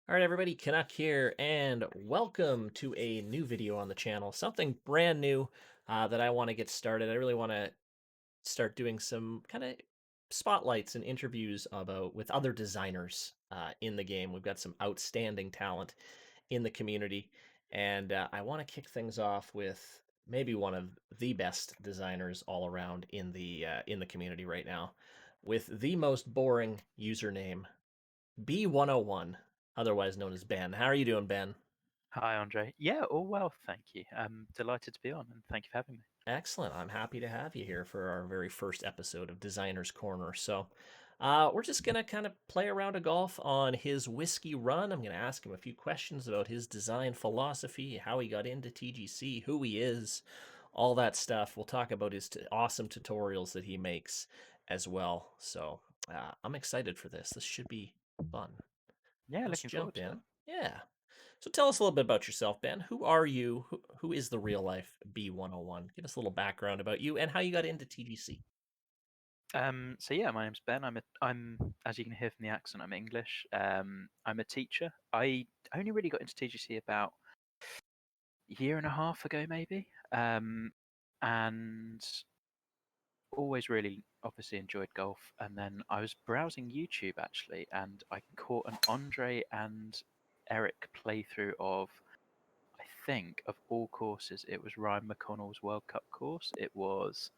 All right, everybody, Canuck here, and welcome to a new video on the channel. Something brand new that I want to get started. I really want to start doing some kind of spotlights and interviews about with other designers in the game. We've got some outstanding talent in the community, and I want to kick things off with maybe one of the best designers all around in the community right now, with the most boring username, b101, otherwise known as Ben. How are you doing, Ben? Hi, Andre. Yeah, all well, thank you. I'm delighted to be on, and thank you for having me. Excellent. I'm happy to have you here for our very first episode of Designer's Corner. So, we're just going to kind of play around a golf on his whiskey run. I'm going to ask him a few questions about his design philosophy, how he got into TGC, who he is, all that stuff. We'll talk about his awesome tutorials that he makes as well. So, I'm excited for this. This should be fun. Yeah, Let's looking forward jump to it. in. Yeah. So tell us a little bit about yourself, Ben. Who are you? Who is the real life B101? Give us a little background about you and how you got into TGC. So yeah, my name's Ben. I'm as you can hear from the accent, I'm English. I'm a teacher. I only really got into TGC about a year and a half ago, maybe. And always really obviously enjoyed golf. And then I was browsing YouTube actually, and I caught an Andre and Eric playthrough of, I think, of all courses, it was Ryan McConnell's World Cup course. It was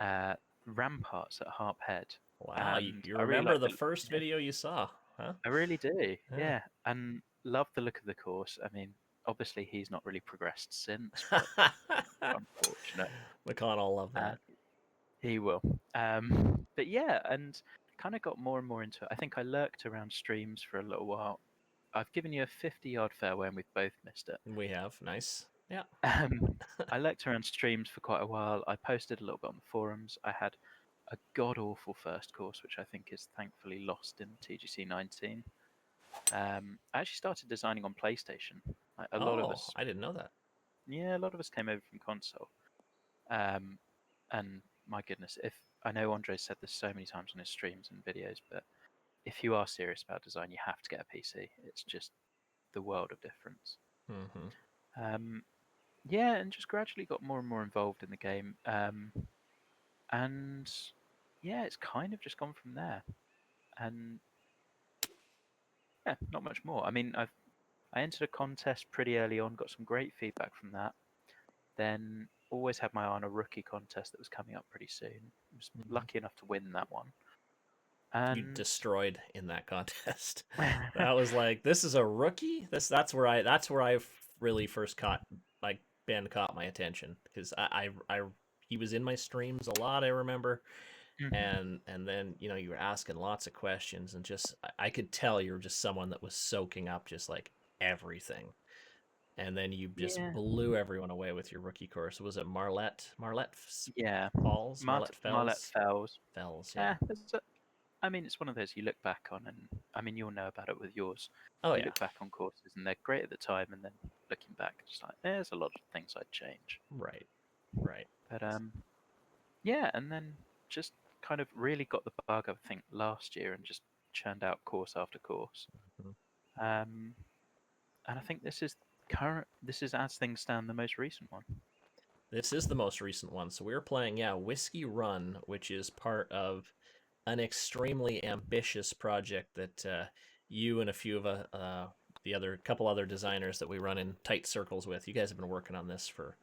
uh, Ramparts at Harp Head, Wow, you, and you I really remember liked the the. first Yeah, video you saw, huh? I really do. Yeah. Yeah, and love the look of the course. I mean, obviously he's not really progressed since, but unfortunate. McConnell, love Uh, that. he will. But yeah, and kind of got more and more into it. I think I lurked around streams for a little while. I've given you a 50-yard fairway, and we've both missed it. We have. Nice. Yeah. I lurked around streams for quite a while. I posted a little bit on the forums. I had a god awful first course, which I think is thankfully lost in TGC 19. I actually started designing on PlayStation. A lot of Oh, us, I didn't know that. yeah, a lot of us came over from console. Um, and my goodness, if I know Andre said this so many times on his streams and videos, but if you are serious about design, you have to get a PC. It's just the world of difference. Hmm. Um, yeah, and just gradually got more and more involved in the game. And yeah, it's kind of just gone from there. And yeah, not much more. I mean, I entered a contest pretty early on, got some great feedback from that. Then always had my eye on a rookie contest that was coming up pretty soon. Was Hmm. lucky enough to win that one. You And destroyed in that contest. That was like, this is a rookie. That's where really first caught like Ben caught my attention because he was in my streams a lot. I remember, Mhm. and then you were asking lots of questions and just I could tell you were just someone that was soaking up just like everything. And then you just Yeah, blew everyone away with your rookie course. Was it yeah. Marlette Marlet Fells? Fells. Fells, yeah. Yeah, I mean, it's one of those you look back on, and I mean, you'll know about it with yours. Oh You yeah. look back on courses, and they're great at the time, and then looking back, just like there's a lot of things I'd change. Right. Right. But yeah, and then just kind of really got the bug, I think, last year and just churned out course after course. Mhm. Um, and I think this is current. This is, as things stand, the most recent one. This is the most recent one. So we were playing, yeah, Whiskey Run, which is part of an extremely ambitious project that you and a few of the other couple other designers that we run in tight circles with. You guys have been working on this for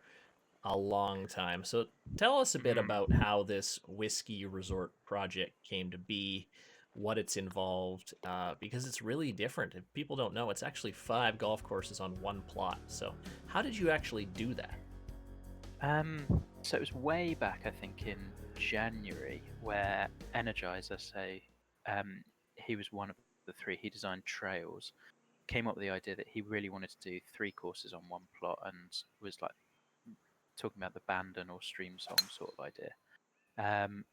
a long time. So tell us a bit about Mm. how this whiskey resort project came to be, what it's involved, because it's really different. If people don't know, it's actually 5 golf courses on one plot. So how did you actually do that? So it was way back, I think, in January, where Energizer, say, he was one of the three. He designed trails, came up with the idea that he really wanted to do 3 courses on one plot, and was like talking about the Bandon or Stream Song sort of idea. Um,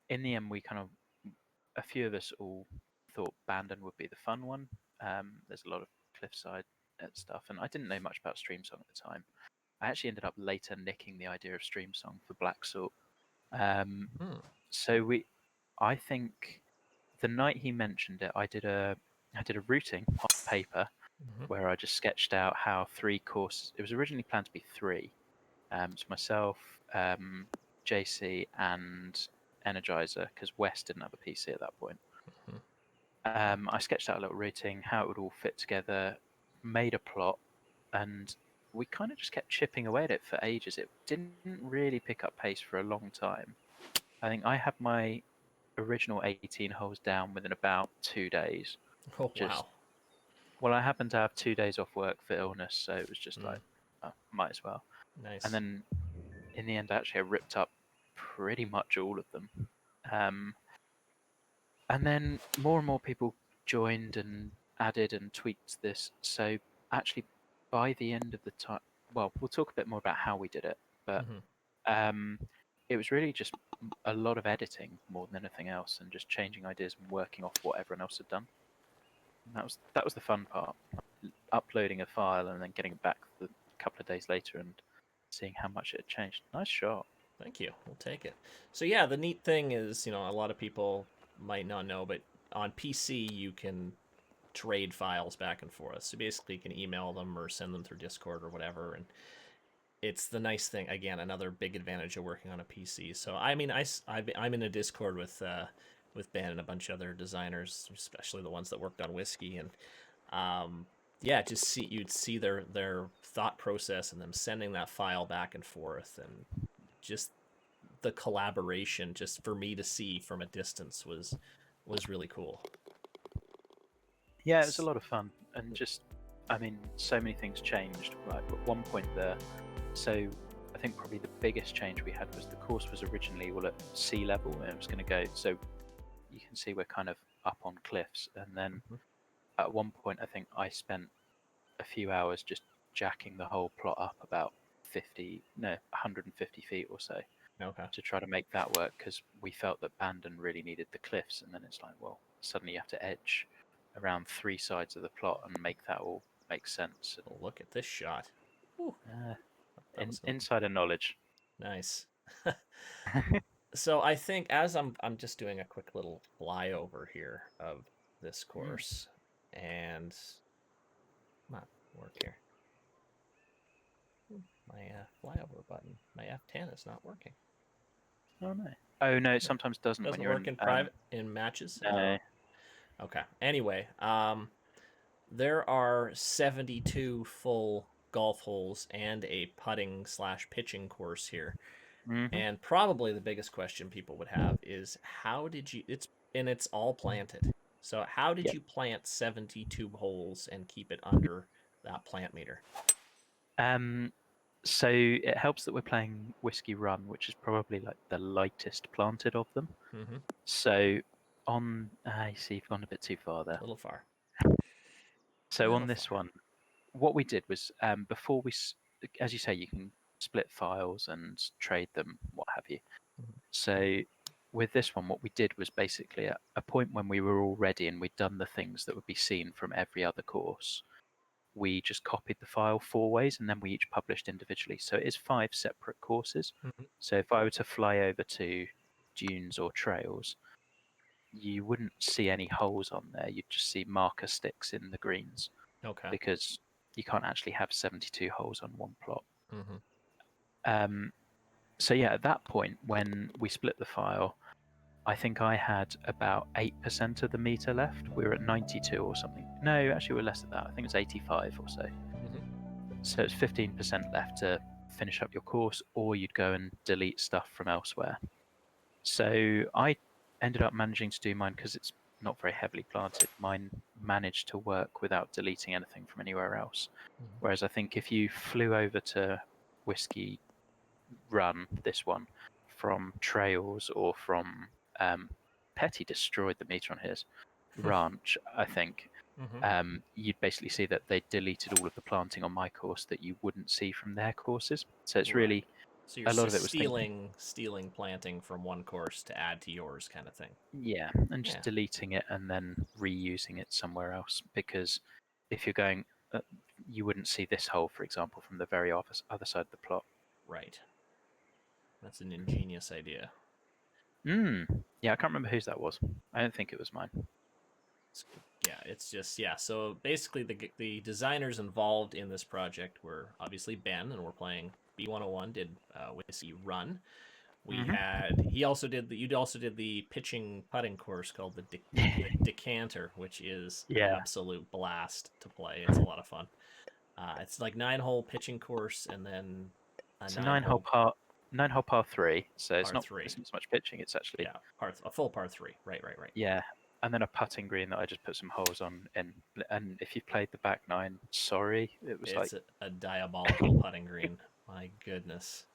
in the end, we kind of, a few of us all thought Bandon would be the fun one. There's a lot of cliffside stuff, and I didn't know much about Stream Song at the time. I actually ended up later nicking the idea of Stream Song for Black Salt. Um, Hmm. so I think the night he mentioned it, I did a I did a routing on paper Mhm. where I just sketched out how 3 courses. It was originally planned to be 3. It's myself, JC, and Energizer, because West didn't have a PC at that point. Mhm. I sketched out a little routing, how it would all fit together, made a plot, and we kind of just kept chipping away at it for ages. It didn't really pick up pace for a long time. I think I had my original 18 holes down within about 2 days. Oh Just wow. Well, I happened to have 2 days off work for illness, so it was just Mm, like, oh, might as well. And nice. then in the end, actually, I ripped up pretty much all of them. Um, and then more and more people joined and added and tweaked this. So actually, by the end of the time, well, we'll talk a bit more about how we did it, but Mhm. um, it was really just a lot of editing more than anything else, and just changing ideas and working off what everyone else had done. And that was the fun part, uploading a file and then getting it back a couple of days later and seeing how much it had changed. Nice shot. Thank you. We'll take it. So yeah, the neat thing is, a lot of people might not know, but on PC you can trade files back and forth. So basically, you can email them or send them through Discord or whatever, and it's the nice thing. Again, another big advantage of working on a PC. So I mean, I'm in a Discord with Ben and a bunch of other designers, especially the ones that worked on Whiskey, and yeah, just you'd see their thought process and them sending that file back and forth, and just the collaboration, just for me to see from a distance, was really cool. Yeah, it was a lot of fun. And just, I mean, so many things changed. Like at one point there, so I think probably the biggest change we had was the course was originally all at sea level and it was going to go. So you can see we're kind of up on cliffs. And then Mhm. at one point, I think I spent a few hours just jacking the whole plot up about 150 feet or so Okay. to try to make that work because we felt that Bandon really needed the cliffs. And then it's like, well, suddenly you have to edge around 3 sides of the plot and make that all make sense. Well, look at this shot. Whew, And that was insider knowledge. nice. So I think, as I'm just doing a quick little flyover here of this Mm. course, and come on, work here. My flyover button, my F10 is not working. Oh no. Oh no, it Yeah. sometimes doesn't when Doesn't you're work in. in private in matches. No. Okay. Anyway, there are 72 full golf holes and a putting slash pitching course here. Hmm. And probably the biggest question people would have is, how did you it's all planted. So how did Yeah. you plant 72 holes and keep it under that plant meter? Um. So it helps that we're playing Whiskey Run, which is probably like the lightest planted of them. Mm-hmm. So on, you see, you've gone a bit too far there. A little far. So on Little this far. one, what we did was before as you say, you can split files and trade them, what have you. Mhm. So with this one, what we did was basically at a point when we were all ready and we'd done the things that would be seen from every other course, we just copied the file 4 ways and then we each published individually. So it is 5 separate courses. Mhm. So if I were to fly over to dunes or trails, you wouldn't see any holes on there. You'd just see marker sticks in the greens Okay. because you can't actually have 72 holes on one plot. Mm-hmm. Um, so yeah, at that point, when we split the file, I think I had about 8% of the meter left. We were at 92 or something. No, actually, we're less than that. I think it was 85 or so. Mm-hmm. So it's 15% left to finish up your course, or you'd go and delete stuff from elsewhere. So I ended up managing to do mine because it's not very heavily planted. Mine managed to work without deleting anything from anywhere else. Mm-hmm. Whereas I think if you flew over to Whiskey Run, this one, from Trails or from Petty destroyed the meter on his ranch, I think. Mm-hmm. You'd basically see that they deleted all of the planting on my course that you wouldn't see from their courses. So it's Right. really So you're a lot of just it was thinking, stealing planting from one course to add to yours, kind of thing. yeah, and just Yeah. deleting it and then reusing it somewhere else. Because if you're going, you wouldn't see this hole, for example, from the very other side of the plot. Right. That's an ingenious idea. Yeah, I can't remember whose that was. I don't think it was mine. Yeah, it's just yeah. So basically, the designers involved in this project were obviously Ben, and we're playing B101 did Whiskey Run. We Hmm. had he also did the you also did the pitching putting course called the Decanter, which is an Yeah, absolute blast to play. It's a lot of fun. It's like 9-hole pitching course, and then a it's a nine nine-hole hole par three. So par three. it's not so much pitching. It's actually Yeah, a full par three. Right. yeah, and then a putting green that I just put some holes on. And if you played the back nine, sorry, it was like It's a diabolical putting green. My goodness.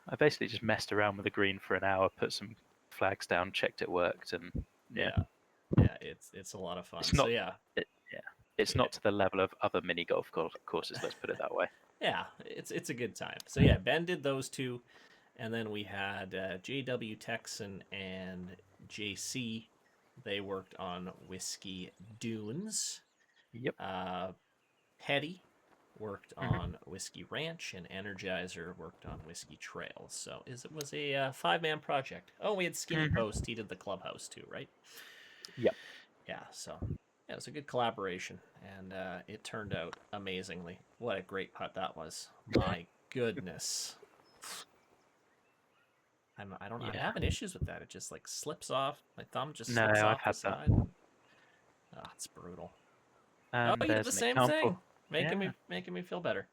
I basically just messed around with the green for an hour, put some flags down, checked it worked, and yeah, Yeah, yeah. It's a lot of fun. it's So not yeah, yeah, it's yeah, not to the level of other mini golf courses. Let's put it that way. yeah. It's a good time. So yeah, Ben did those two, and then we had JW Texan and JC. They worked on Whiskey Dunes. Yep. Uh, Petty worked Hmm. on Whiskey Ranch, and Energizer worked on Whiskey Trails. So it was a 5-man project. Oh, we had Skinny Hmm. Post. He did the clubhouse too, right? Yep. Yeah. So yeah, it was a good collaboration, and it turned out amazingly. What a great putt that was! My goodness. I'm Yeah. having issues with that. It just like slips off. My thumb just No, slips I've off the had that. side, and it's brutal. Oh, you did the There's an same example. thing, making Yeah. me feel better.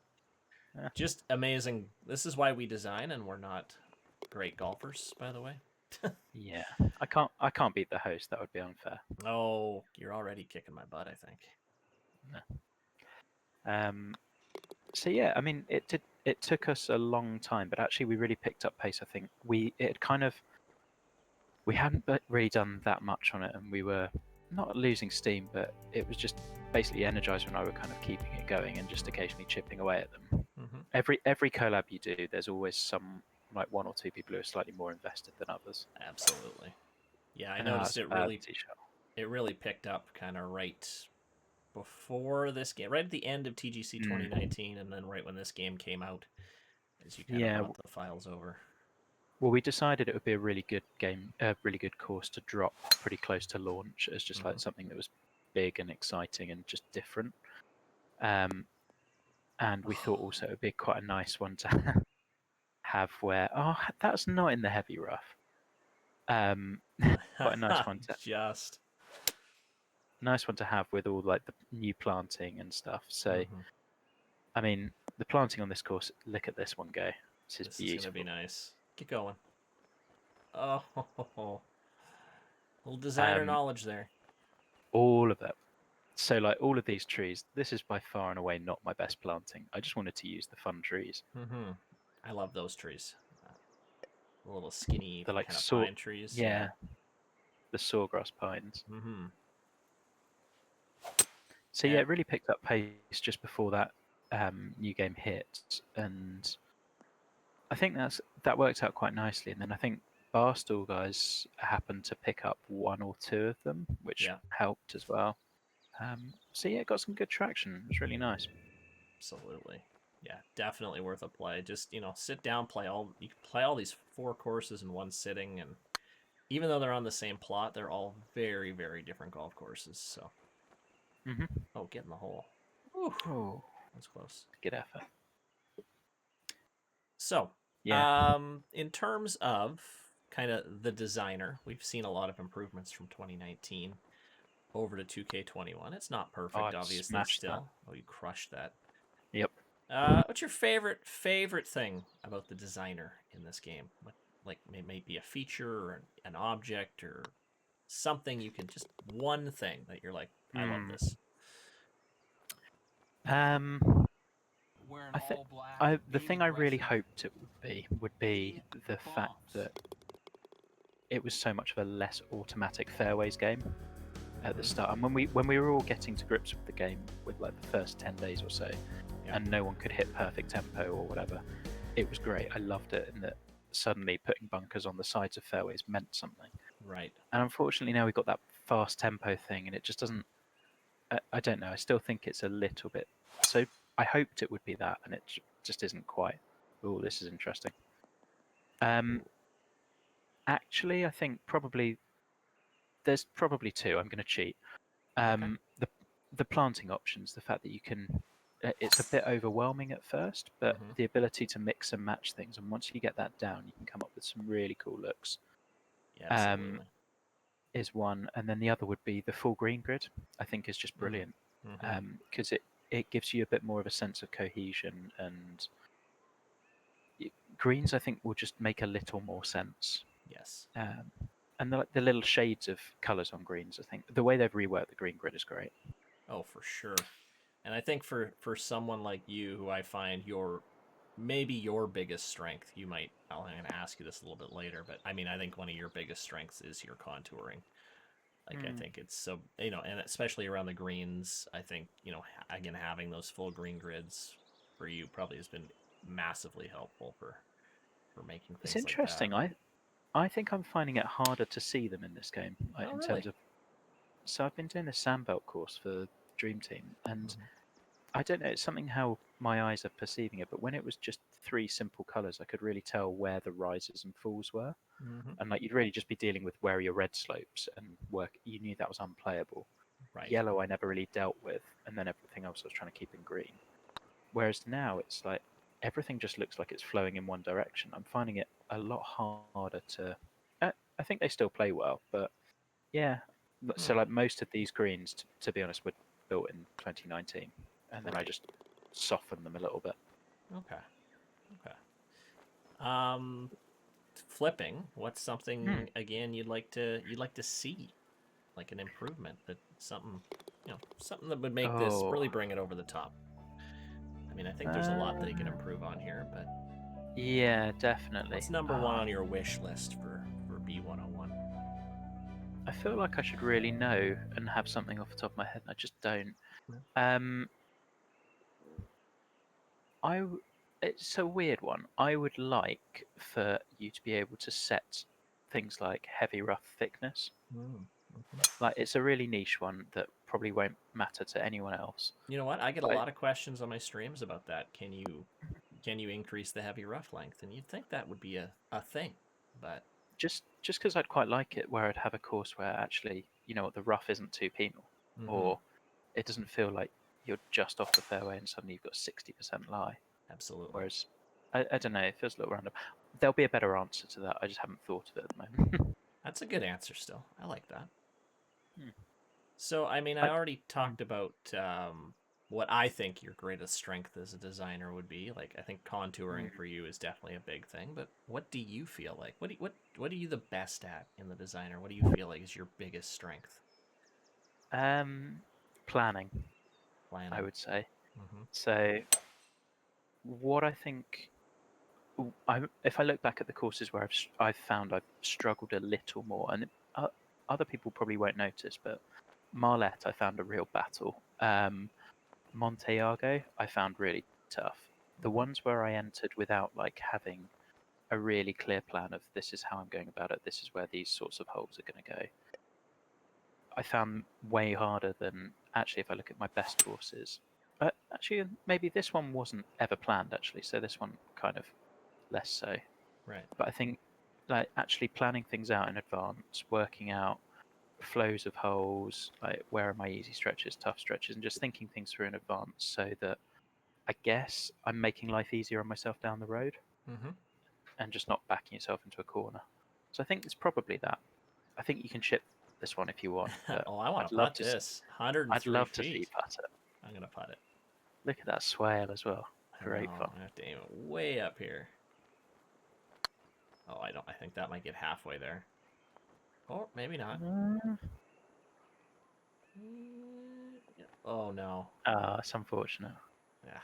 Yeah. Just amazing. This is why we design, and we're not great golfers, by the way. Yeah. I can't beat the host. That would be unfair. Oh, you're already kicking my butt, I think. No. So yeah, I mean, it took us a long time, but actually we really picked up pace. I think we hadn't really done that much on it, and we were not losing steam, but it was just basically Energizer and I were kind of keeping it going and just occasionally chipping away at them. Hmm. Every collab you do, there's always some like one or two people who are slightly more invested than others. Absolutely. Yeah, I Ah, noticed it's a bad t-shirt. it really picked up kind of right before this game, right at the end of TGC Mm. 2019, and then right when this game came out, as you kind of Yeah, brought the files over. well, we decided it would be a really good game, a really good course to drop pretty close to launch as just Hmm. like something that was big and exciting and just different. Um, and we thought also it would be quite a nice one to have where, oh, that's not in the heavy rough. Um, quite a Just. nice one to have with all like the new planting and stuff. So, Hmm. I mean, the planting on this course, look at this one go. This is This is gonna be beautiful. nice. Keep going. Oh, little designer Um, knowledge there. all of it. So, like all of these trees, this is by far and away not my best planting. I just wanted to use the fun trees. Hmm. I love those trees. The little skinny The like kind of pine trees. Yeah. yeah, the sawgrass pines. Hmm. So yeah, And it really picked up pace just before that new game hit, and I think that worked out quite nicely. And then I think Barstool guys happened to pick up one or two of them, which yeah, helped as well. So yeah, it got some good traction. It was really nice. absolutely. Yeah, definitely worth a play. Just sit down, play all you can play all these 4 courses in one sitting, and even though they're on the same plot, they're all very, very different golf courses. So, Hmm. oh, get in the hole. Whew, Oh, that's close. good effort. So, Yeah. in terms of kind of the designer, we've seen a lot of improvements from 2019 over to 2K21. It's not Oh, perfect, I've obviously. smashed that. Still, oh, you crushed that. Yep. What's your favorite thing about the designer in this game? What, like, it may be a feature or an object or something you can just one thing that you're like, I love Hmm. this. Um, I think the thing I really hoped it would be the fact that it was so much of a less automatic fairways game at the Hmm. start. And when we were all getting to grips with the game with like the first 10 days or so, Yeah. and no one could hit perfect tempo or whatever, it was great. I loved it in that suddenly putting bunkers on the sides of fairways meant something. Right. And unfortunately now we've got that fast tempo thing, and it just doesn't. I don't know. I still think it's a little bit. So I hoped it would be that, and it just isn't quite. Oh, this is interesting. Um, actually, I think probably there's probably two. I'm going to cheat. Okay. The planting options, the fact that you can, it's a bit overwhelming at first, but Hmm. the ability to mix and match things, and once you get that down, you can come up with some really cool looks. Yeah, Um, absolutely. is one, and then the other would be the full green grid. I think is just Mm. brilliant Hmm. because it gives you a bit more of a sense of cohesion, and greens I think will just make a little more sense. Yes. Um, and the little shades of colours on greens, I think the way they've reworked the green grid is great. Oh, for sure. And I think for someone like you, who I find maybe your biggest strength, I'm going to ask you this a little bit later, but I mean, I think one of your biggest strengths is your contouring. Like, I Mm. think it's so, and especially around the greens, I think, again, having those full green grids for you probably has been massively helpful for making It's things like that. interesting. I think I'm finding it harder to see them in this game, like Oh, in really? terms of. So I've been doing a sandbelt course for Dream Team, and Hmm. I don't know, it's something how my eyes are perceiving it, but when it was just three simple colours, I could really tell where the rises and falls were. Hmm. And like you'd really just be dealing with where are your red slopes and work. You knew that was unplayable. Right. Yellow I never really dealt with, and then everything else I was trying to keep in green. Whereas now it's like everything just looks like it's flowing in one direction. I'm finding it a lot harder to. I think they still play well, but yeah. Hmm. So like most of these greens, to be honest, were built in 2019, and then I Right. just softened them a little bit. Okay. Okay. Um, Flipping. What's Hmm. something again you'd like to see, like an improvement, that something, something that would make this Oh, really bring it over the top. I mean, I think there's a lot that you can uh, improve on here, but yeah, definitely. what's number one on your wish list for B101? I feel like I should really know and have something off the top of my head, and I just don't. Um, it's a weird one. I would like for you to be able to set things like heavy rough thickness. Mm. Mhm. Like it's a really niche one that probably won't matter to anyone else. You know what? I get a But lot of questions on my streams about that. Can you increase the heavy rough length? And you'd think that would be a thing, but just because I'd quite like it where I'd have a course where actually, you know what, the rough isn't too penal, mm-hmm, or it doesn't feel like you're just off the fairway and suddenly you've got 60% lie. absolutely. Whereas, I don't know, it feels a little random. There'll be a better answer to that. I just haven't thought of it at the moment. That's a good answer. Still, I like that. Hmm. So, I mean, I I, already hmm, talked about what I think your greatest strength as a designer would be. Like, I think contouring hmm. for you is definitely a big thing. But what do you feel like? What are you the best at in the designer? What do you feel like is your biggest strength? Um, planning, I Planning. would say. Mm-hmm. So, what I think, if I look back at the courses where I've found I've struggled a little more, and other people probably won't notice, but Marlette I found a real battle. Monteago I found really tough. The Mm-hmm. ones where I entered without like having a really clear plan of this is how I'm going about it, this is where these sorts of holes are going to go, I found way harder than actually if I look at my best courses. Actually, maybe this one wasn't ever planned actually, so this one kind of less so. Right. But I think like actually planning things out in advance, working out flows of holes, like where are my easy stretches, tough stretches, and just thinking things through in advance so that I guess I'm making life easier on myself down the road Mm-hmm. and just not backing yourself into a corner. So I think it's probably that. I think you can ship this one if you want, but Oh, I want I'd to love putt to. this. I'd 103 love to see you feet. putt it. I'm gonna putt it. Look at that swale as well. I Great know. fun. I have to aim it way up here. Oh, I don't. I think that might get halfway there. Or maybe not. Oh no. It's unfortunate. Yeah.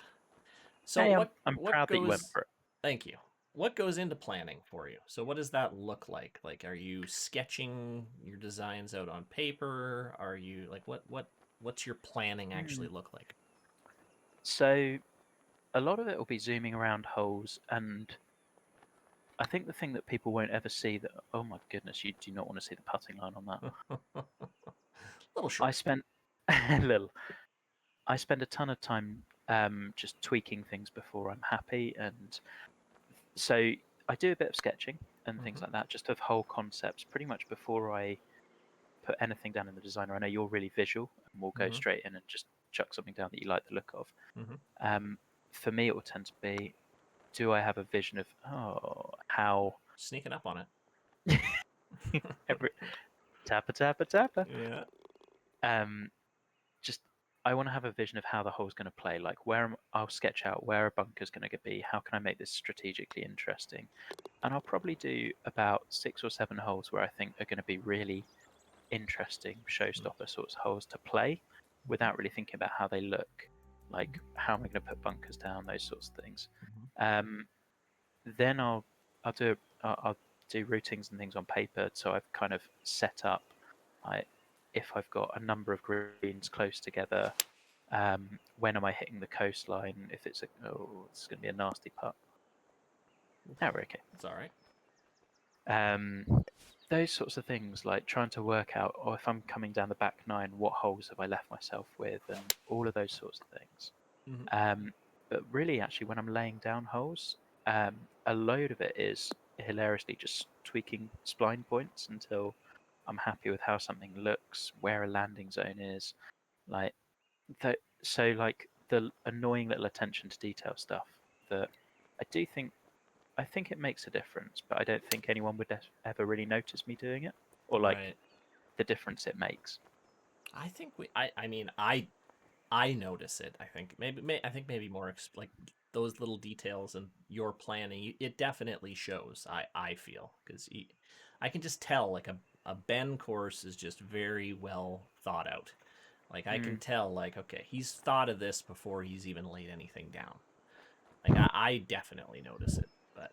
So Hey, I'm what proud that you went goes? for it. Thank you. What goes into planning for you? So what does that look like? Like, are you sketching your designs out on paper? Are you like what's your planning Hmm. actually look like? So a lot of it will be zooming around holes, and I think the thing that people won't ever see that oh my goodness, you do not want to see the putting line on that. A little I short. spent a little. I spend a ton of time just tweaking things before I'm happy, and so I do a bit of sketching and things Hmm. like that, just of whole concepts, pretty much before I put anything down in the designer, I know you're really visual, and we'll go Mm-hmm. straight in and just chuck something down that you like the look of. Mm-hmm. For me, it will tend to be, do I have a vision of how Sneaking up on every it. tappa tappa tappa. Yeah. Um, just I want to have a vision of how the hole's going to play. Like I'll sketch out where a bunker's going to be. How can I make this strategically interesting? And I'll probably do about 6 or 7 holes where I think are going to be really interesting showstopper sorts of holes to play, Mm-hmm. without really thinking about how they look. Like, how am I going to put bunkers down? Those sorts of things. Mm-hmm. Then I'll do routings and things on paper. So I've kind of set up, if I've got a number of greens close together, when am I hitting the coastline? If it's it's going to be a nasty putt. Now we're okay. It's all right. Those sorts of things, like trying to work out, if I'm coming down the back nine, what holes have I left myself with, and all of those sorts of things. Mm-hmm. But really, actually, when I'm laying down holes, a load of it is hilariously just tweaking spline points until I'm happy with how something looks, where a landing zone is, like so like the annoying little attention to detail stuff that I do think I think it makes a difference, but I don't think anyone would ever really notice me doing it, or like Right. the difference it makes. I think I mean, I notice it. I think I think maybe more like those little details and your planning. It definitely shows. I feel because I can just tell like a Ben course is just very well thought out. Like I can Mm, tell like okay, he's thought of this before he's even laid anything down. Like I definitely notice it. But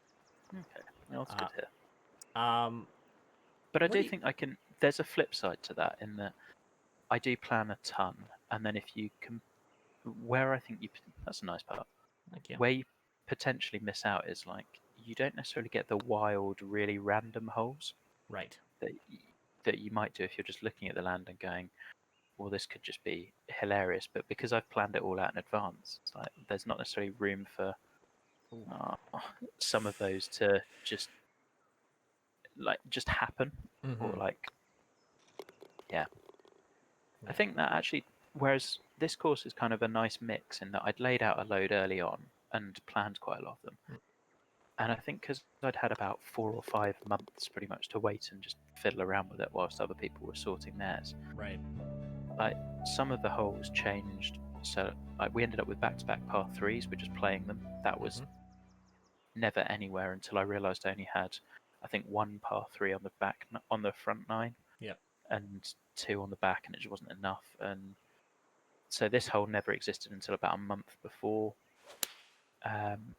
okay, well, that's good to uh, hear. um, But I what do do you? think I can. There's a flip side to that in that I do plan a ton, and then if you can, where I think you, that's a nice part. Thank you. Where you potentially miss out is like you don't necessarily get the wild, really random holes Right. that that you might do if you're just looking at the land and going, well, this could just be hilarious. But because I've planned it all out in advance, it's like there's not necessarily room for Ooh. uh, some of those to just happen, or Mm-hmm. like, yeah. I Yeah. think that actually, whereas this course is kind of a nice mix in that I'd laid out a load early on and planned quite a lot of them. Mm. And I think because I'd had about 4 or 5 months pretty much to wait and just fiddle around with it whilst other people were sorting theirs, Right. like some of the holes changed. So like we ended up with back-to-back par threes. We're just playing them. That was Mm-hmm. never anywhere until I realised I only had, I think, one par three on the on the front nine, Yep. and two on the back, and it just wasn't enough. And so this hole never existed until about a month before.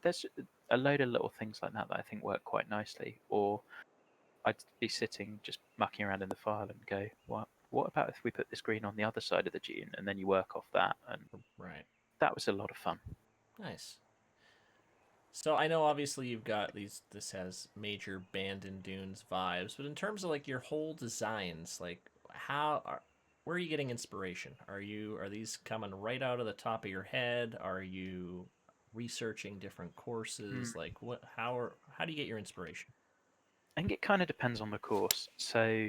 There's a load of little things like that I think work quite nicely. Or I'd be sitting just mucking around in the file and go, what about if we put this green on the other side of the dune, and then you work off that, and Right. that was a lot of fun. Nice. So I know obviously you've got these. This has major Bandon Dunes vibes, but in terms of like your whole designs, like where are you getting inspiration? Are these coming right out of the top of your head? Are you researching different Mm. courses? Like how do you get your inspiration? I think it kind of depends on the course. So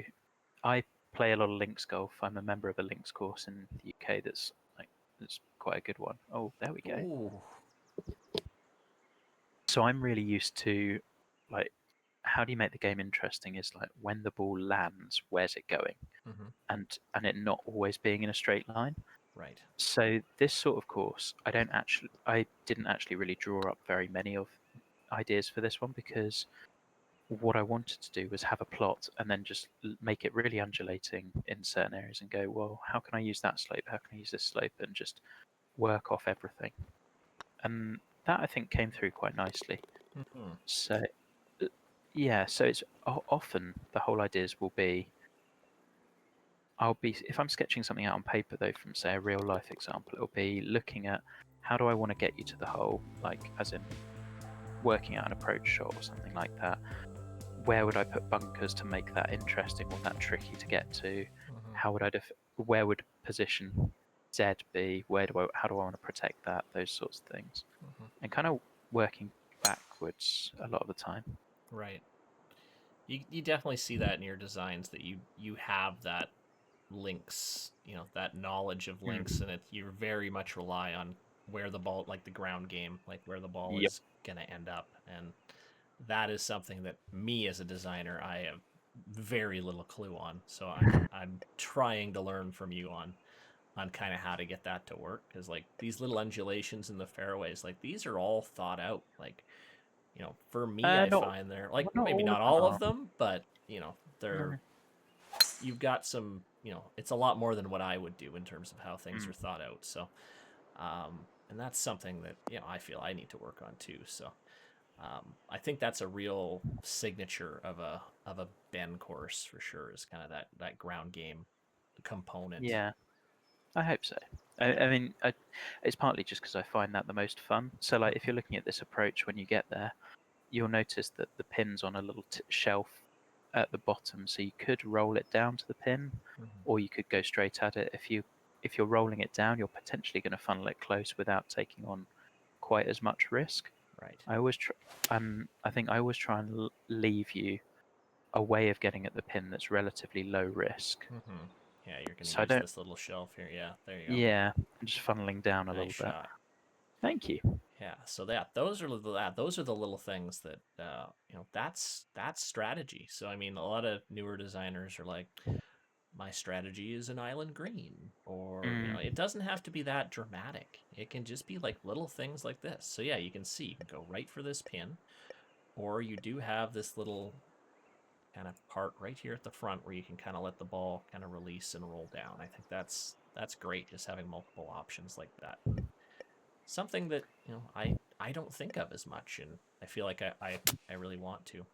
I play a lot of links golf. I'm a member of a links course in the UK that's quite a good one. Oh, there we go. Ooh. So I'm really used to, like, how do you make the game interesting is like when the ball lands, where's it going? Mm-hmm. And it not always being in a straight line. Right. So this sort of course, I didn't actually really draw up very many of ideas for this one, because what I wanted to do was have a plot and then just make it really undulating in certain areas and go, well, how can I use that slope? How can I use this slope? And just work off everything. And that I think came through quite nicely. Mm-hmm. So yeah, so it's often the whole ideas will be, if I'm sketching something out on paper though, from say a real life example, it'll be looking at how do I want to get you to the hole, like as in working out an approach shot or something like that. Where would I put bunkers to make that interesting or that tricky to get to? Mm-hmm. How would where would position Z be? How do I want to protect that? Those sorts of things, Mm-hmm. and kind of working backwards a lot of the time. Right. You definitely see that in your designs that you have that. links, that knowledge of links, Mm. and you very much rely on where the ball, like the ground game, like where the ball Yep. is going to end up. And that is something that me as a designer, I have very little clue on. So I'm trying to learn from you on kind of how to get that to work, because like these little undulations in the fairways, like these are all thought out. Like, for me, I Not find they're well, like not maybe all of not them all of are. them, but they're No. you've got some, it's a lot more than what I would do in terms of how things are Mm. thought out. So, and that's something that, I feel I need to work on too. So, I think that's a real signature of a Ben course for sure, is kind of that ground game component. Yeah, I hope so. I mean, it's partly just because I find that the most fun. So, like, if you're looking at this approach when you get there, you'll notice that the pin's on a little shelf at the bottom, so you could roll it down to the pin, Mhm. or you could go straight at it. If you're rolling it down, you're potentially going to funnel it close without taking on quite as much risk. Right. I think I always try and leave you a way of getting at the pin that's relatively low risk. Hmm. Yeah, you're going to So I use don't. this little shelf here. Yeah, there you go. Yeah, I'm just funneling down a Nice little bit. shot. Thank you. Yeah, so those are the little things that that's strategy. So I mean, a lot of newer designers are like, my strategy is an island green, or it Mm, doesn't have to be that dramatic. It can just be like little things like this. So yeah, you can see you can go right for this pin, or you do have this little kind of part right here at the front where you can kind of let the ball kind of release and roll down. I think that's great, just having multiple options like that. And something that I don't think of as much, and I feel like I really want to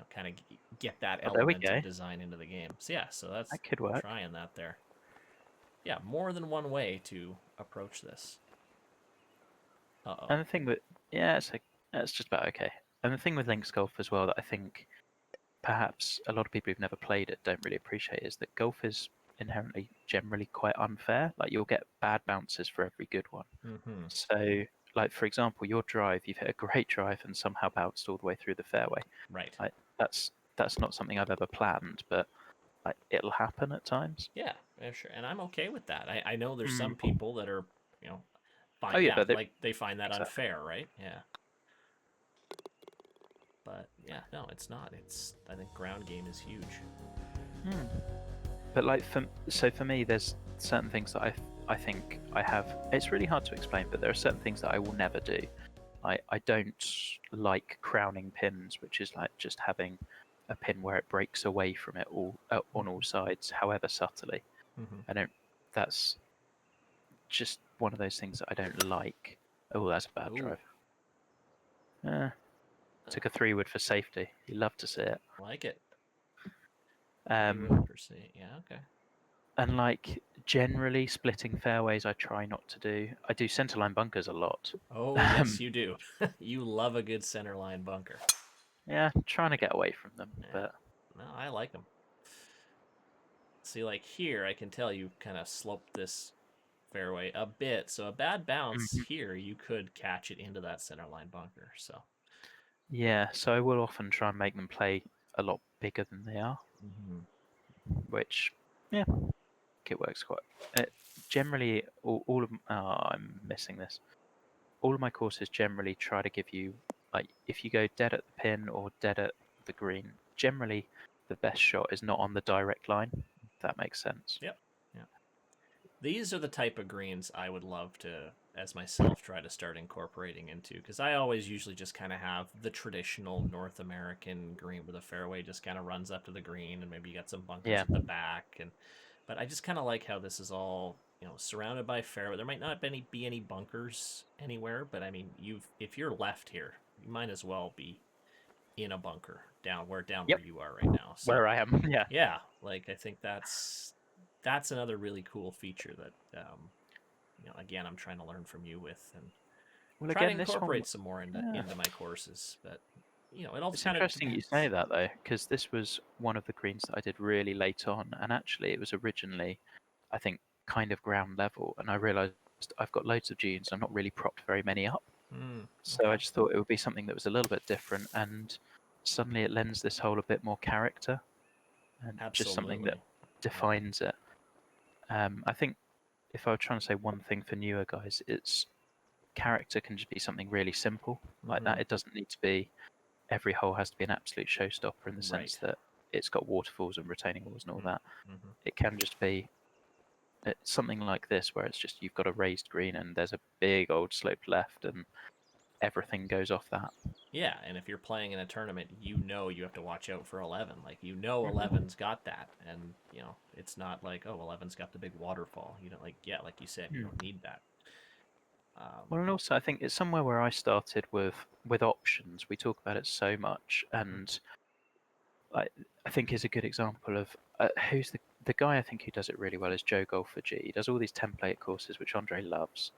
kind of get that well, there we element go. of design into the game. So yeah, so that's That could work. trying that there. Yeah, more than one way to approach this. Uh-oh. And the thing with yeah, it's just about okay. And the thing with links golf as well that I think perhaps a lot of people who've never played it don't really appreciate is that golf is inherently generally quite unfair. Like you'll get bad bounces for every good one. Mm-hmm. So, like for example, your drive, you've hit a great drive and somehow bounced all the way through the fairway. Right. Like that's not something I've ever planned, but like it'll happen at times. Yeah, yeah, sure. And I'm okay with that. I know there's some Mm. people that are, you know, Oh fine. yeah, Yeah, but like they find that exactly. unfair, right? Yeah. But yeah, no, it's not. I think ground game is huge. Mm. But like for me, there's certain things that I think I have. It's really hard to explain, but there are certain things that I will never do. I don't like crowning pins, which is like just having a pin where it breaks away from it all on all sides, however subtly. Mm-hmm. I don't. That's just one of those things that I don't like. Oh, that's a bad Ooh, drive. Uh, Took a 3-wood for safety. You love to see it. like it. 3 wood Um, per se. Yeah, okay. and like generally splitting fairways, I try not to do. I do centerline bunkers a lot. Oh, yes, you do. You love a good center line bunker. Yeah, trying to get away from them, Yeah. but No, I like them. See, like here, I can tell you kind of sloped this fairway a bit. So a bad bounce mhm. here, you could catch it into that center line bunker. So, Yeah, so I will often try and make them play a lot bigger than they are, mm-hmm. which yeah, it works quite. Generally, all of I'm missing this. All of my courses generally try to give you like if you go dead at the pin or dead at the green, generally the best shot is not on the direct line. If that makes sense. Yep. Yeah. These are the type of greens I would love to, as myself, try to start incorporating into, because I always usually just kind of have the traditional North American green where the fairway just kind of runs up to the green, and maybe you got some bunkers Yeah. at the back, but I just kind of like how this is all surrounded by fairway. There might not be any bunkers anywhere, but I mean, if you're left here, you might as well be in a bunker down where Yep. you are right now. So Where I am. Yeah. yeah, like I think that's another really cool feature that again, I'm trying to learn from you with, and Well, try to again, this one. incorporate some more into Yeah. into my courses. But it all It's kind of interesting you say depends. that though, because this was one of the greens that I did really late on, and actually it was originally, I think, kind of ground level, and I realised I've got loads of dunes. I'm not really propped very many up, so I Okay. just thought it would be something that was a little bit different, and suddenly it lends this hole a bit more character, and just something that Absolutely. defines it. I think if I were trying to say one thing for newer guys, it's character can just be something really simple like that. It doesn't need to be every hole has to be an absolute showstopper in the sense Right. that it's got waterfalls and retaining walls and all that. Mm-hmm. It can just be something like this where it's just you've got a raised green and there's a big old slope left and everything goes off that. Yeah, and if you're playing in a tournament, you know you have to watch out for 11. Like, you know Mm-hmm. 11's got that. And, it's not like, oh, 11's got the big waterfall. Yeah, like you said, you don't need that. Well, and also I think it's somewhere where I started with options. We talk about it so much, Mhm. and I think is a good example of who's the guy I think who does it really well is Joe Golfer G. He does all these template courses, which Andre loves.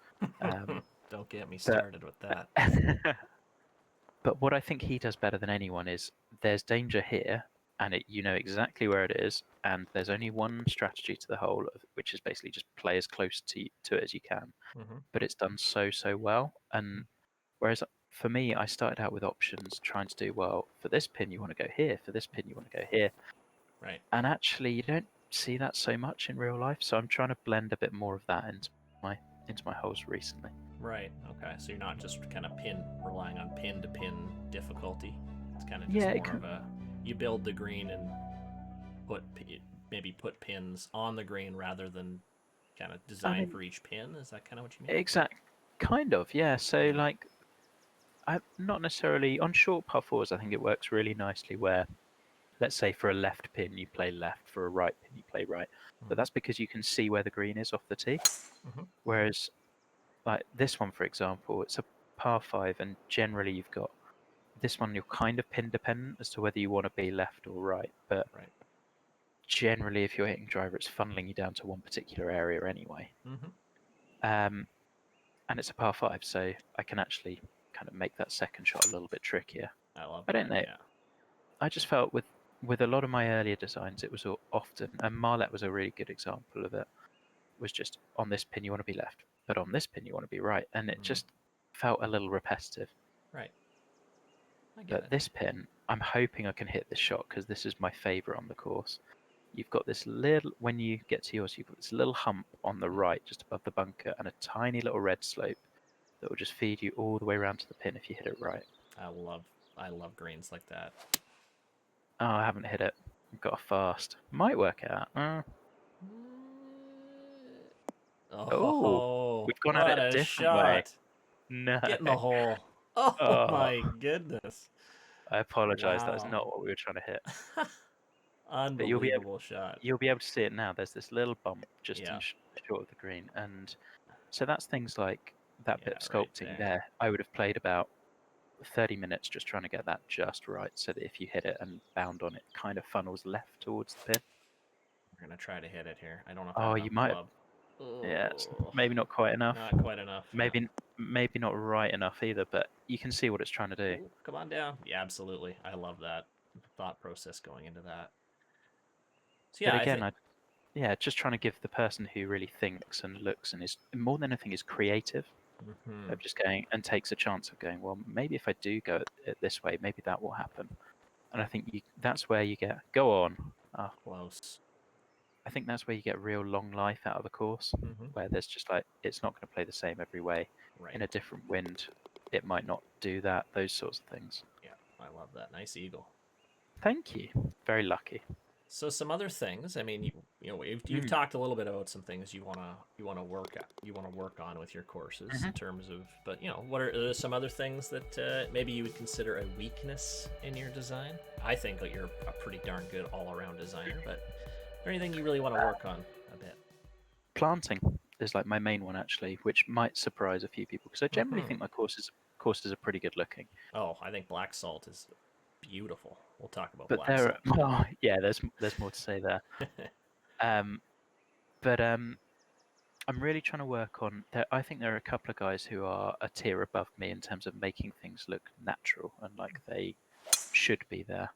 Don't get me But started with that. but what I think he does better than anyone is there's danger here, and you know exactly where it is, and there's only one strategy to the hole, which is basically just play as close to it as you can. Hmm. But it's done so well, and whereas for me, I started out with options trying to do well. For this pin, you want to go here. For this pin, you want to go here. Right. And actually, you don't see that so much in real life. So I'm trying to blend a bit more of that into my holes recently. Right. Okay. So you're not just kind of relying on pin to pin difficulty. It's kind of Yeah, just more of a, you build the green and put maybe put pins on the green rather than kind of I design mean, for each pin. Is that kind of what you mean? exact kind of, yeah. So Mm. like, I not necessarily on short par fours. I think it works really nicely where, let's say for a left pin you play left, for a right pin you play right, but Mm-hmm. that's because you can see where the green is off the tee. Mm-hmm. Whereas like this one, for example, it's a par five, and generally you've got this one. You're kind of pin dependent as to whether you want to be left or right, but Right. generally, if you're hitting driver, it's funneling you down to one particular area anyway. Mm-hmm. Um, and it's a par five, so I can actually kind of make that second shot a little bit trickier. I love I don't that. know. Yeah. I just felt with a lot of my earlier designs, it was often, and Marlet was a really good example of it. Was just on this pin you want to be left, but on this pin you want to be right, and it Mm-hmm. just felt a little repetitive. Right. I get But it. this pin, I'm hoping I can hit this shot because this is my favourite on the course. You've got this little, when you get to yours, you've got this little hump on the right just above the bunker and a tiny little red slope that will just feed you all the way around to the pin if you hit it right. I love I love greens like that. Oh, I haven't hit it. I've got a fast. Might work out. Oh, Oh, we've gone at it what a a different way. shot. No. Get in the hole. Oh Oh, my goodness. I apologise. That was Wow. not what we were trying to hit. But Unbelievable shot. you'll be able to see it now. There's this little bump just Yeah. in short of the green, and so that's things like that bit Yeah, of right sculpting there. there. I would have played about 30 minutes just trying to get that just right so that if you hit it and bound on it, kind of funnels left towards the pin. We're gonna try to hit it here. I don't know if I have Oh, you enough might have, club. yeah, it's Oh, maybe not quite enough. not quite enough. Yeah. Maybe not right enough either, but you can see what it's trying to do. Ooh, come on down. Yeah, absolutely. I love that thought process going into that. So But yeah, I again, think. yeah, just trying to give the person who really thinks and looks and is more than anything is creative Hmm. of just going and takes a chance of going, well, maybe if I do go it this way, maybe that will happen. And I think that's where you get go on. Close. I think that's where you get real long life out of the course, Hmm. where there's just like it's not going to play the same every way. Right. In a different wind, it might not do that. Those sorts of things. Yeah, I love that. Nice eagle. Thank you. Very lucky. So some other things. I mean, you've Mm. talked a little bit about some things you wanna work on with your courses Hmm. in terms of. But what are there some other things that maybe you would consider a weakness in your design? I think that you're a pretty darn good all around designer, but is there anything you really want to work on a bit? Planting is like my main one actually, which might surprise a few people because I generally Hmm. think my courses are pretty good looking. Oh, I think black salt is beautiful. We'll talk about But black there, salt too. yeah, there's more to say there. Um, but I'm really trying to work on. I think there are a couple of guys who are a tier above me in terms of making things look natural and like they should be there.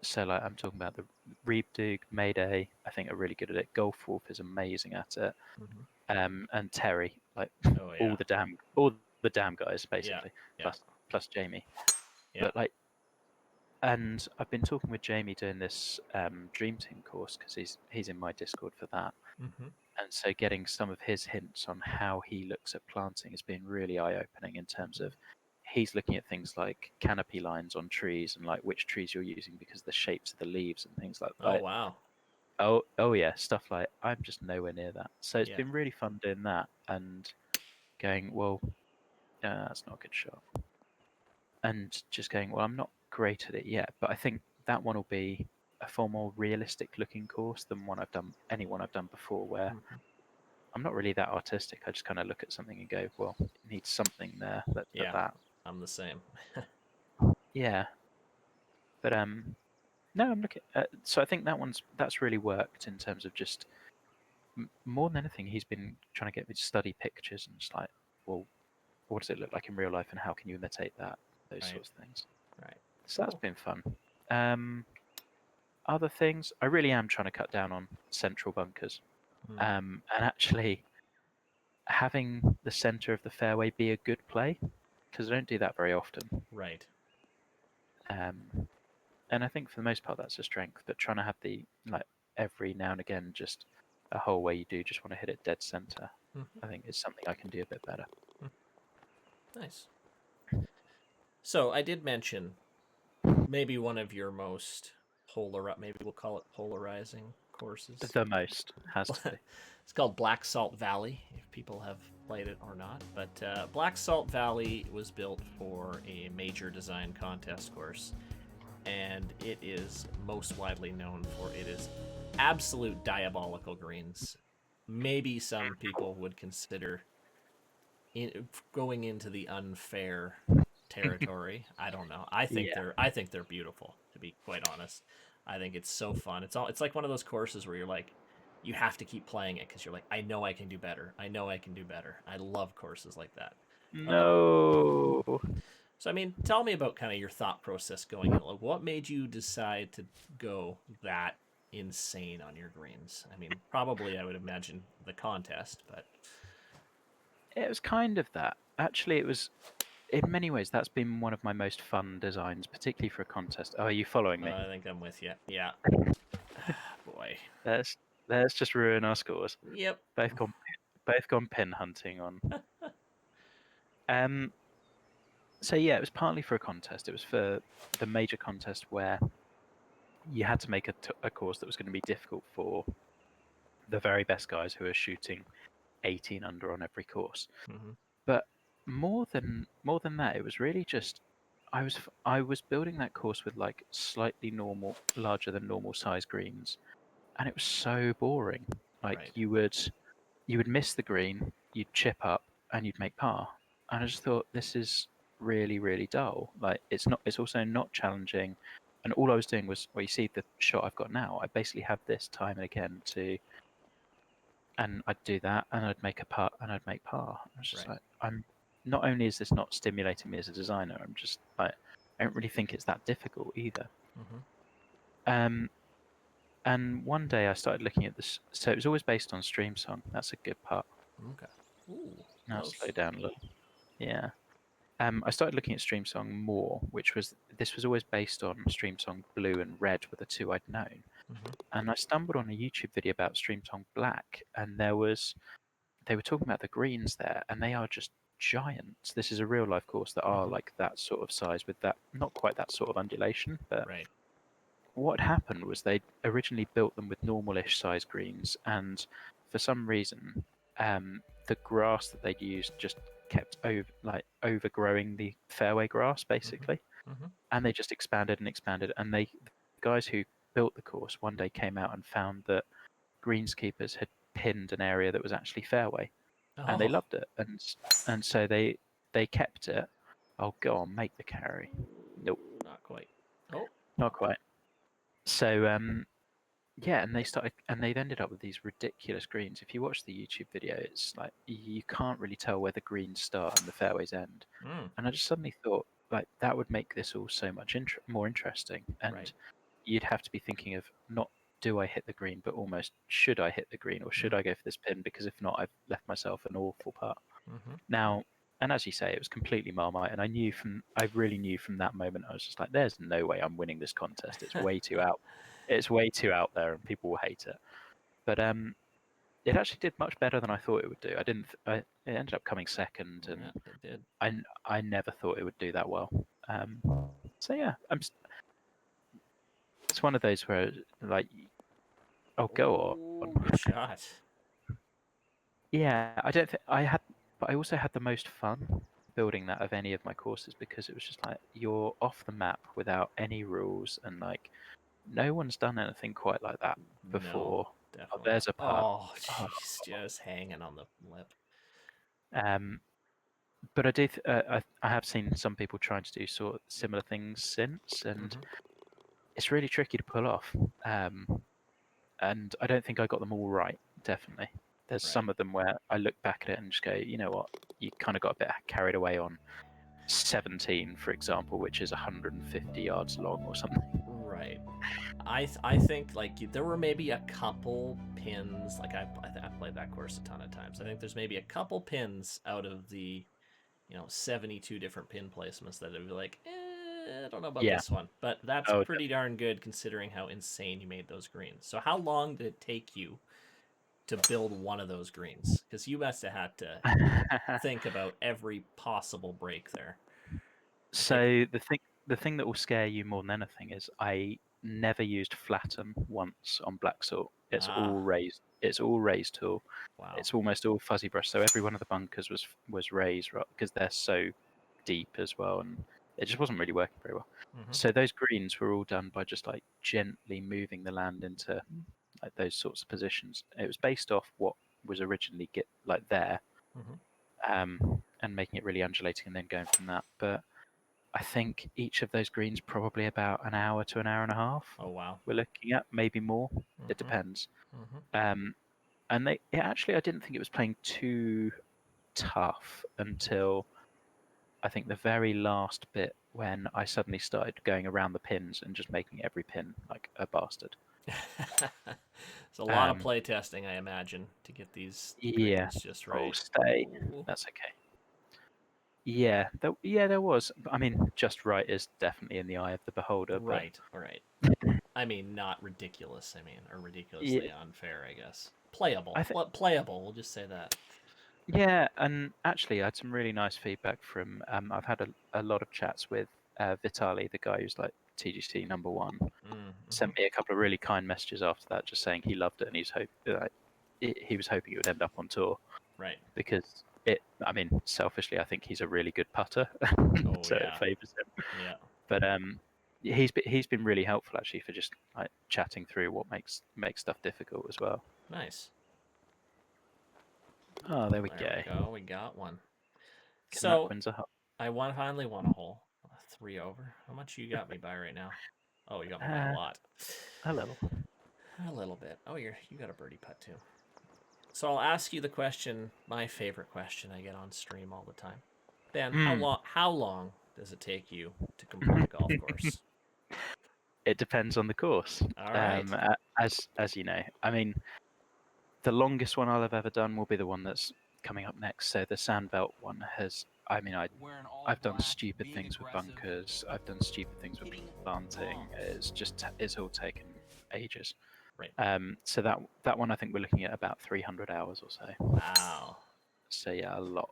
So like I'm talking about the Reebdug, Mayday. I think are really good at it. Golf Wolf is amazing at it. Hmm. And Terry, like Oh yeah, all the damn guys yeah, basically, yeah, plus Jamie. yeah. But like And I've been talking with Jamie doing this Dream Team course because he's in my Discord for that. Hmm. And so getting some of his hints on how he looks at planting has been really eye-opening in terms of he's looking at things like canopy lines on trees and like which trees you're using because the shapes of the leaves and things like Oh that. wow. Oh yeah, stuff like I'm just nowhere near that. So it's Yeah. been really fun doing that and going, well, that's not a good shot. And just going, well, I'm not great at it yet, but I think that one will be a far more realistic looking course than anyone I've done before, where Hmm. I'm not really that artistic. I just kind of look at something and go, well, it needs something there. Let's put Yeah. that. I'm the same. Yeah, but no, I'm looking. So I think that's really worked in terms of just more than anything, he's been trying to get me to study pictures and just like, well, what does it look like in real life and how can you imitate that? Those Right. sorts of things. Right. So that's Cool. been fun. Um, Other things, I really am trying to cut down on central bunkers. Mm. And actually having the center of the fairway be a good play, because I don't do that very often. Right. Um, and I think for the most part that's a strength. But trying to have the like every now and again just a hole where you do just want to hit it dead center, Hmm. I think is something I can do a bit better. Nice. So I did mention maybe one of your most maybe we'll call it polarizing courses. The most has to be. It's called Black Salt Valley, if people have played it or not. But Black Salt Valley was built for a major design contest course, and it is most widely known for it is absolute diabolical greens. Maybe some people would consider going into the unfair territory. I don't know. Yeah. I think they're beautiful, to be quite honest. I think it's so fun. It's like one of those courses where you're like you have to keep playing it because you're like I know I can do better. I know I can do better. I love courses like that. Um, No. so I mean, tell me about kind of your thought process going in. Like, what made you decide to go that insane on your greens? I mean, probably I would imagine the contest, but It was kind of that. Actually, it was in many ways that's been one of my most fun designs, particularly for a contest. Oh, are you following me? I think I'm with you. Yeah. Boy. Let's let's just ruin our scores. Yep. Both gone both gone pin hunting on. Um. So yeah, it was partly for a contest. It was for the major contest where you had to make a course that was going to be difficult for the very best guys who are shooting 18 under on every course. Hmm. But more than that, it was really just I was building that course with like slightly larger than normal size greens, and it was so boring. Like Right. you would miss the green, you'd chip up, and you'd make par. And I just thought this is really really dull. Like it's not. It's also not challenging. And all I was doing was, well, you see the shot I've got now. I basically have this time and again and I'd do that, and I'd make a putt, and I'd make par. I was just Right. like, I'm. Not only is this not stimulating me as a designer, I'm just like, I don't really think it's that difficult either. Hmm. Um, and one day I started looking at this. So it was always based on Stream Song. That's a good part. Okay. Ooh, Now slow close. down a little. Yeah. I started looking at Stream Song more, which was this was always based on Stream Song Blue and Red were the two I'd known. Hmm. And I stumbled on a YouTube video about Stream Song Black, and they were talking about the greens there, and they are just giants. This is a real life course that are Hmm. like that sort of size with that, not quite that sort of undulation, but Right. what happened was they originally built them with normal-ish size greens, and for some reason, the grass that they'd used just kept overgrowing the fairway grass Hmm. basically, Hmm. and they just expanded and expanded. And the guys who built the course one day came out and found that greenskeepers had pinned an area that was actually fairway, and they Oh, loved it, and so they kept it. Oh, go on, make the carry. Nope, not quite. Oh. not quite. So yeah, and they've ended up with these ridiculous greens. If you watch the YouTube video, it's like you can't really tell where the greens start and the fairways end. Mm. And I just suddenly thought like that would make this all so much more interesting. Right. And you'd have to be thinking of not do I hit the green, but almost should I hit the green or should Mm. I go for this pin? Because if not, I've left myself an awful putt. Hmm. Now, and as you say, it was completely Marmite, and I really knew from that moment, I was just like, there's no way I'm winning this contest. It's way too out. It's way too out there, and people will hate it. But it actually did much better than I thought it would do. I didn't. It ended up coming second, Yeah, and it did. I never thought it would do that well. So yeah, it's one of those where like, oh, go Oh, on. good shot. Yeah, I don't think I had, but I also had the most fun building that of any of my courses because it was just like you're off the map without any rules, and like no one's done anything quite like that No, before. Oh, definitely there's not. a putt. Oh, Oh. jeez, just hanging on the lip. But I have seen some people trying to do sort of similar things since, and Hmm. it's really tricky to pull off. And I don't think I got them all right. Definitely, there's Right. some of them where I look back at it and just go, you know what, you kind of got a bit carried away on 17, for example, which is 150 yards long or something. Right. I think like there were maybe a couple pins. Like I played that course a ton of times. I think there's maybe a couple pins out of the 72 different pin placements that would be like, I don't know about Yeah. this one, but that's Oh, pretty darn good considering how insane you made those greens. So how long did it take you to build one of those greens? Because you must have had to think about every possible break there. Like, so the thing that will scare you more than anything is I never used flatten once on black salt. It's ah, all raised. It's all raised tool. wow. It's almost all fuzzy brush. So every one of the bunkers was raised, right, because they're so deep as well, and it just wasn't really working very well. Hmm. So those greens were all done by just like gently moving the land into like those sorts of positions. It was based off what was originally get like there, Hmm. and making it really undulating, and then going from that. But I think each of those greens probably about an hour to an hour and a half. Oh, wow. We're looking at maybe more. It Hmm. depends. Hmm. And actually, I didn't think it was playing too tough until I think the very last bit when I suddenly started going around the pins and just making every pin like a bastard. It's a lot of Um, play testing, I imagine, to get these yeah. greens just Oh, right. stay. Ooh. That's okay. There was. I mean, just right is definitely in the eye of the beholder, but Right, right. I mean, not ridiculous. I mean, or yeah, ridiculously unfair, I guess. Playable. I think. What playable? We'll just say that. Yeah, and actually, I had some really nice feedback from. I've had a lot of chats with Vitali, the guy who's like TGC number one. Mm-hmm. Sent me a couple of really kind messages after that, just saying he loved it and he was hoping it would end up on tour Right. because it. I mean, selfishly, I think he's a really good putter, Oh so it yeah, favours him. yeah. But he's been really helpful actually for just like chatting through what makes stuff difficult as well. Nice. Oh, there we There we go. go. We got one. Canuck So wins a hole. finally won a hole. 3 over. How much you got me by right now? Oh, you got me by a Uh, lot. a little. A little bit. Oh, you got a birdie putt too. So I'll ask you the question, my favorite question I get on stream all the time. Ben, Hmm. how long does it take you to complete a golf course? It depends on the course. All right. As you know, I mean, the longest one I'll have ever done will be the one that's coming up next. So the Sandbelt one has. I mean, I've done stupid things with bunkers. I've done stupid things with planting. It's all taken ages. Right. So that one I think we're looking at about 300 hours or so. Wow. So yeah, a lot.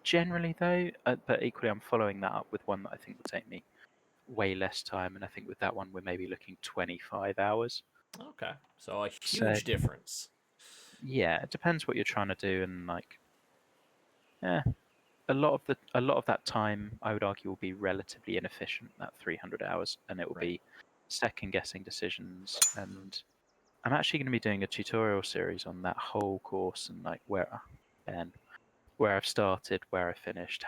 Generally though, but equally I'm following that up with one that I think will take me way less time, and I think with that one we're maybe looking 25 hours. Okay. So a So huge difference. yeah, it depends what you're trying to do, and like, yeah, a lot of that time I would argue will be relatively inefficient. That 300 hours, and it will Right. be second guessing decisions. And I'm actually going to be doing a tutorial series on that whole course and like and where I've started, where I finished,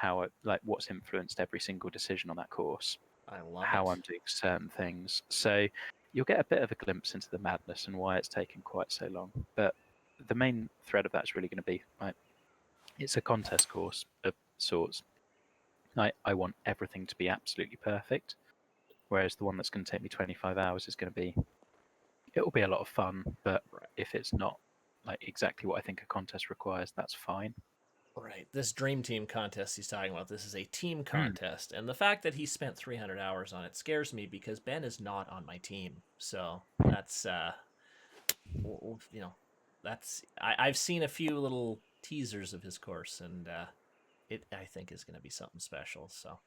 what's influenced every single decision on that course, I love how it. I'm doing certain things. So you'll get a bit of a glimpse into the madness and why it's taken quite so long. But the main thread of that's really going to be like, it's a contest course of sorts. I want everything to be absolutely perfect, whereas the one that's going to take me 25 hours is going to be, it'll be a lot of fun, but Right. if it's not like exactly what I think a contest requires, that's fine. Right. This dream team contest he's talking about, this is a team Mm. contest. And the fact that he spent 300 hours on it scares me because Ben is not on my team. So that's, you know, I've seen a few little teasers of his course, and it, I think, is going to be something special. So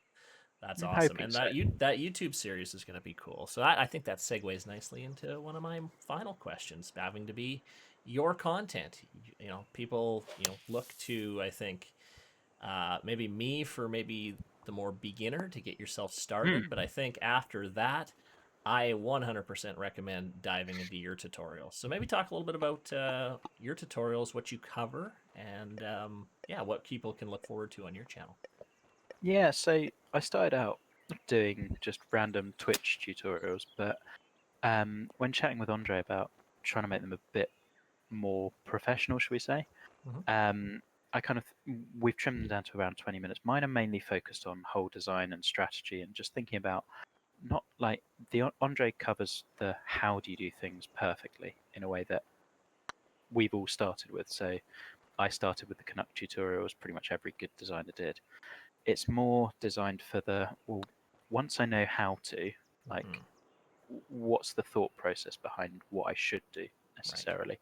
that's I'm awesome. hoping And so. that YouTube series is going to be cool. So I think that segues nicely into one of my final questions, having to be your content. People, look to, I think, maybe me for maybe the more beginner to get yourself started. But I Mm. think after that, I 100% recommend diving into your tutorials. So maybe talk a little bit about your tutorials, what you cover, and yeah, what people can look forward to on your channel. Yeah, so I started out doing just random Twitch tutorials, but when chatting with Andre about trying to make them a bit more professional, should we say, Mm-hmm. um, I kind of we've trimmed them down to around 20 minutes. Mine are mainly focused on whole design and strategy, and just thinking about not like Andre covers the how do you do things perfectly in a way that we've all started with. So I started with the Canuck tutorials, pretty much every good designer did. It's more designed for the, well, once I know how to, Mm-hmm. like, what's the thought process behind what I should do Right. necessarily.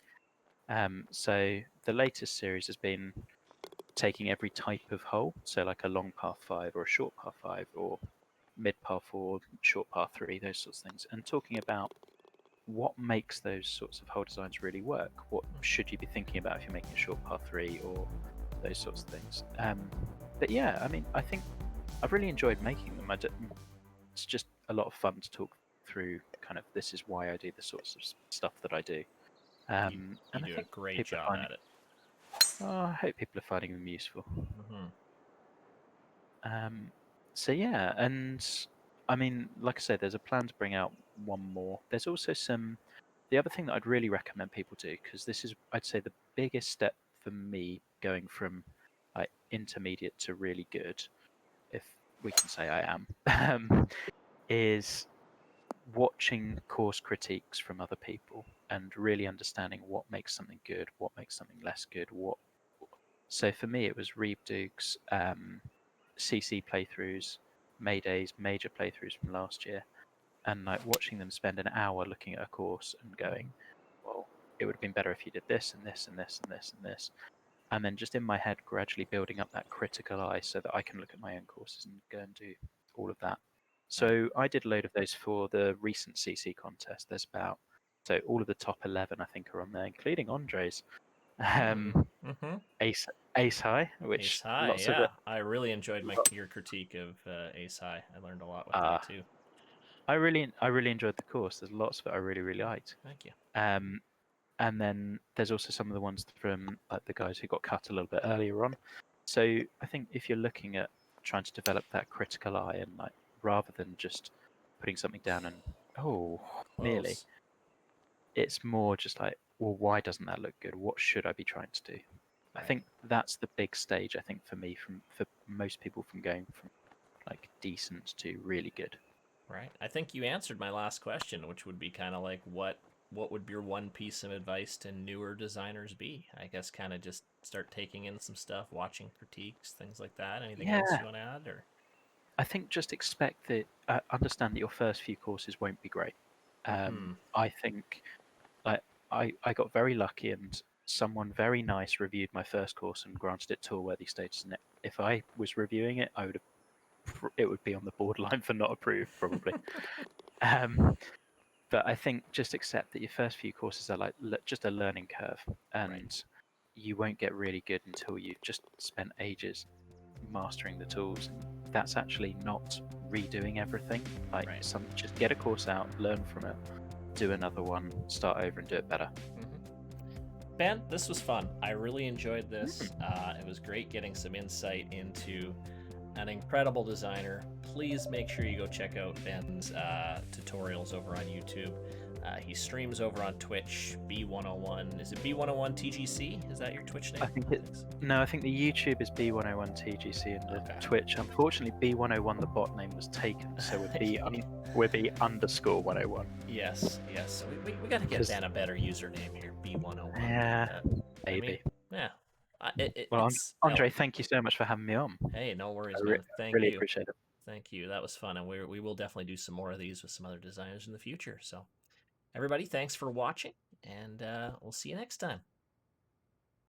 So the latest series has been taking every type of hole, so like a long par five or a short par five or mid par four, short par three, those sorts of things, and talking about what makes those sorts of hole designs really work. What should you be thinking about if you're making a short par three or those sorts of things? But yeah, I mean, I think I've really enjoyed making them. It's just a lot of fun to talk through. Kind of, this is why I do the sorts of stuff that I do, You you and I do a think great people are job finding. at it. Oh, I hope people are finding them useful. Mm-hmm. Um, so yeah, and I mean, like I said, there's a plan to bring out one more. There's also some. The other thing that I'd really recommend people do, because this is, I'd say, the biggest step for me going from like intermediate to really good, if we can say I am, is watching course critiques from other people and really understanding what makes something good, what makes something less good, what. So for me, it was Reeve Duke's CC playthroughs, Mayday's major playthroughs from last year, and like watching them spend an hour looking at a course and going, Mm-hmm. well, it would have been better if you did this and this and this and this and this. And then just in my head, gradually building up that critical eye so that I can look at my own courses and go and do all of that. Right. So I did a load of those for the recent CC contest. There's about, so all of the top 11, I think, are on there, including Andre's. Mm. Um, Mm-hmm. Ace, Ace High, Ace which High, lots of yeah. it. I really enjoyed your critique of Ace High. I learned a lot with Uh, that too. I really enjoyed the course. There's lots of it I really, really Mm, liked. thank you. Um, and then there's also some of the ones from like the guys who got cut a little bit earlier on. So I think if you're looking at trying to develop that critical eye and like rather than just putting something down and oh nearly, Close. it's more just like, well, why doesn't that look good? What should I be trying to do? I Right. think that's the big stage. I think for me, for most people, from going from like decent to really good. Right. I think you answered my last question, which would be kind of like what would your one piece of advice to newer designers be? I guess kind of just start taking in some stuff, watching critiques, things like that. Anything else Yeah, you want to add or? I think just expect that, understand that your first few courses won't be great. Mm-hmm. I think like I got very lucky and someone very nice reviewed my first course and granted it tour worthy status. And if I was reviewing it, it would be on the borderline for not approved probably. Um, but I think just accept that your first few courses are like just a learning curve, Right. and you won't get really good until you've just spent ages mastering the tools. And that's actually not redoing everything. Like Right. just get a course out, learn from it, do another one, start over, and do it better. Ben, this was fun. I really enjoyed Mm. this. It was great getting some insight into an incredible designer. Please make sure you go check out Ben's tutorials over on YouTube. He streams over on Twitch, b101. Is it b101 TGC? Is that your Twitch I name? think I it. think so. No, I think the YouTube is b101 TGC and the Okay. Twitch. Unfortunately, b101 the bot name was taken, so we're b underscore 101. Yes, yes. So we got to get Because Ben a better username here, b101. yeah, I mean, maybe. yeah. Well, It's no. Andre, thank you so much for having me on. Hey, no I worries, man. Thank really you. appreciate it. Thank you. That was fun, and we will definitely do some more of these with some other designers in the future. So, everybody, thanks for watching, and we'll see you next time.